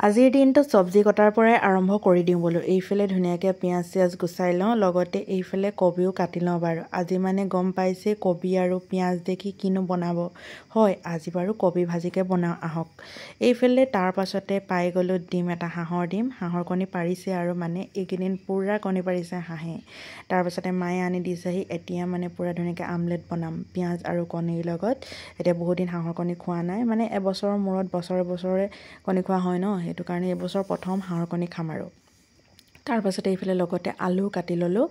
আজিৰ দিনটো চব্জি কটাৰ পৰাই আৰম্ভ কৰি দিওঁ বোলো। এইফালে ধুনীয়াকৈ পিঁয়াজ চিয়াজ গুচাই লওঁ, লগতে এইফালে কবিও কাটি লওঁ বাৰু। আজি মানে গম পাইছে কবি আৰু পিঁয়াজ দেখি কিনো বনাব। হয়, আজি বাৰু কবি ভাজিকে বনাওঁ আহক। এইফালে তাৰ পাছতে পাই গ'লোঁ ডিম এটা, হাঁহৰ ডিম। হাঁহৰ কণী পাৰিছে আৰু মানে এইকেইদিন পূৰা কণী পাৰিছে হাঁহে। তাৰপাছতে মায়ে আনি দিছেহি, এতিয়া মানে পূৰা ধুনীয়াকৈ আমলেট বনাম পিঁয়াজ আৰু কণীৰ লগত। এতিয়া বহুত দিন হাঁহৰ কণী খোৱা নাই, মানে এবছৰৰ মূৰত বছৰে কণী খোৱা হয় ন, সেইটো কাৰণে এইবছৰ প্ৰথম হাঁহৰ কণী খাম আৰু। তাৰপাছতে এইফালে লগতে আলু কাটি ল'লোঁ।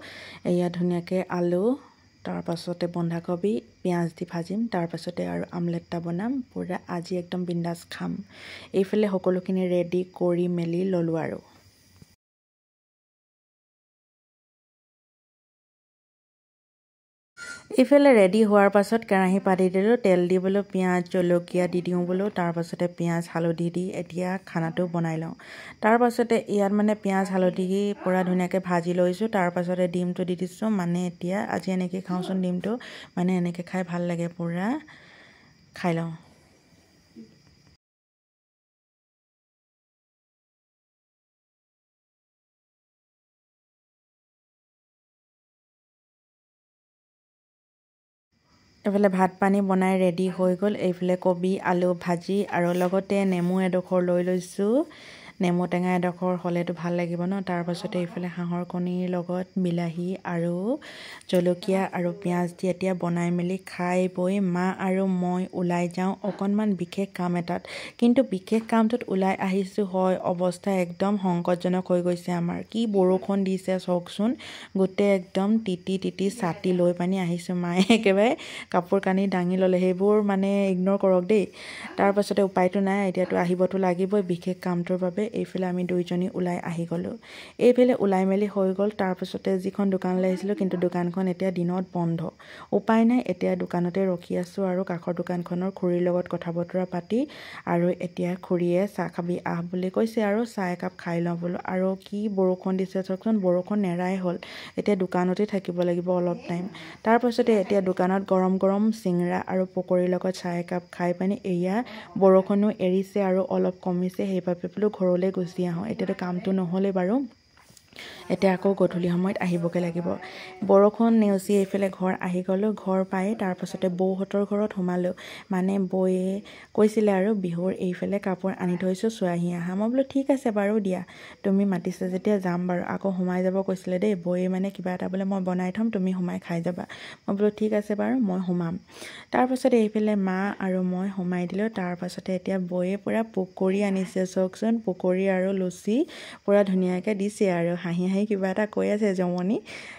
এয়া ধুনীয়াকৈ আলু, তাৰপাছতে বন্ধাকবি, পিঁয়াজ দি ভাজিম, তাৰপাছতে আৰু আমলেট এটা বনাম। পূৰা আজি একদম বিন্দাছ খাম। এইফালে সকলোখিনি ৰেডি কৰি মেলি ল'লোঁ আৰু। এইফালে ৰেডি হোৱাৰ পাছত কেৰাহী পাতি দিলোঁ, তেল দি বোলো পিঁয়াজ জলকীয়া দি দিওঁ বোলো। তাৰপাছতে পিঁয়াজ হালধি দি এতিয়া খানাটো বনাই লওঁ। তাৰপাছতে ইয়াত মানে পিঁয়াজ হালধি পূৰা ধুনীয়াকৈ ভাজি লৈছোঁ। তাৰপাছতে ডিমটো দি দিছোঁ, মানে এতিয়া আজি এনেকৈ খাওঁচোন ডিমটো, মানে এনেকৈ খাই ভাল লাগে, পূৰা খাই লওঁ। এইফালে ভাত পানী বনাই ৰেডি হৈ গ'ল। এইফালে কবি আলু ভাজি আৰু লগতে নেমু এডোখৰ লৈ লৈছোঁ। নেমু টেঙা এডোখৰ হ'লেতো ভাল লাগিব ন। তাৰপাছতে এইফালে হাঁহৰ কণীৰ লগত বিলাহী আৰু জলকীয়া আৰু পিঁয়াজ দি এতিয়া বনাই মেলি খাই বৈ মা আৰু মই ওলাই যাওঁ অকণমান বিশেষ কাম এটাত। কিন্তু বিশেষ কামটোত ওলাই আহিছোঁ, হয়, অৱস্থা একদম সংকটজনক হৈ গৈছে আমাৰ। কি বৰষুণ দিছে চাওকচোন, গোটেই একদম তিতি ছাতি লৈ পানি আহিছোঁ। মায়ে একেবাৰে কাপোৰ কানি দাঙি ল'লে, সেইবোৰ মানে ইগন'ৰ কৰক দেই। তাৰপাছতে উপায়টো নাই, এতিয়াতো আহিবতো লাগিবই বিশেষ কামটোৰ বাবে। এইফালে আমি দুইজনী ওলাই আহি গ'লোঁ। এইফালে ওলাই মেলি হৈ গ'ল। তাৰপাছতে যিখন দোকানলৈ আহিছিলোঁ, কিন্তু দোকানখন এতিয়া দিনত বন্ধ। উপায় নাই, এতিয়া দোকানতে ৰখি আছোঁ আৰু কাষৰ দোকানখনৰ খুৰীৰ লগত কথা বতৰা পাতি, আৰু এতিয়া খুৰীয়ে চাহ খাবি আহ বুলি কৈছে আৰু চাহ একাপ খাই লওঁ বোলো। আৰু কি বৰষুণ দিছে চাওকচোন, বৰষুণ নেৰাই হ'ল। এতিয়া দোকানতে থাকিব লাগিব অলপ টাইম। তাৰপাছতে এতিয়া দোকানত গৰম গৰম চিংৰা আৰু পকৰীৰ লগত চাহ একাপ খাই পানি এয়া বৰষুণো এৰিছে আৰু অলপ কমিছে, সেইবাবে বোলো ঘৰলৈ গুচি আহোঁ। এতিয়াতো কামটো নহ'লে বাৰু, এতিয়া আকৌ গধূলি সময়ত আহিবগৈ লাগিব। বৰষুণ নেওচি এইফালে ঘৰ আহি গ'লোঁ। ঘৰ পাই তাৰপাছতে বৌহঁতৰ ঘৰত সোমালোঁ। মানে বৌয়ে কৈছিলে আৰু বিহুৰ এইফালে কাপোৰ আনি থৈছোঁ, চোৱাহি আহা। মই বোলো ঠিক আছে বাৰু দিয়া, তুমি মাতিছা যেতিয়া যাম বাৰু। আকৌ সোমাই যাব কৈছিলে দেই বৌয়ে, মানে কিবা এটা বোলে মই বনাই থ'ম, তুমি সোমাই খাই যাবা। মই বোলো ঠিক আছে বাৰু, মই সোমাম। তাৰপাছতে এইফালে মা আৰু মই সোমাই দিলোঁ। তাৰপাছতে এতিয়া বৌয়ে পূৰা পকৰী আনিছে চাওকচোন, পকৰী আৰু লুচি পূৰা ধুনীয়াকৈ দিছে আৰু হাঁহি হাঁহি কিবা এটা কৈ আছে জমনি।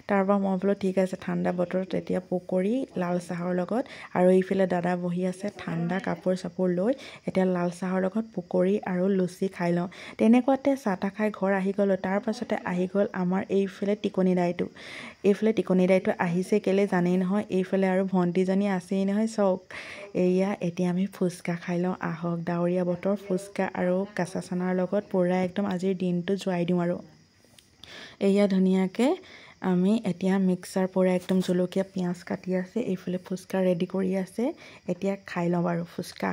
তাৰপৰা মই বোলো ঠিক আছে, ঠাণ্ডা বতৰত এতিয়া পকৰী লাল চাহৰ লগত, আৰু এইফালে দাদা বহি আছে ঠাণ্ডা কাপোৰ চাপোৰ লৈ। এতিয়া লাল চাহৰ লগত পকৰী আৰু লুচি খাই লওঁ। তেনেকুৱাতে চাহ তাহ খাই ঘৰ আহি গ'লোঁ। তাৰপাছতে আহি গ'ল আমাৰ এইফালে টিকনি দাইটো। এইফালে টিকনি দাইটো আহিছে কেলৈ জানেই নহয়, এইফালে আৰু ভণ্টিজনী আছেই নহয় চাওক। এয়া এতিয়া আমি ফুচকা খাই লওঁ আহক। ডাৱৰীয়া বতৰ, ফুচকা আৰু কাঁচা চানাৰ লগত পূৰা একদম আজিৰ দিনটো যোৱাই দিওঁ আৰু। এয়া ধুনীয়াকৈ আমি এতিয়া মিক্সাৰ পূৰা একদম জলকীয়া পিঁয়াজ কাটি আছে, এইফালে ফুচকা ৰেডি কৰি আছে। এতিয়া খাই লওঁ বাৰু ফুচকা।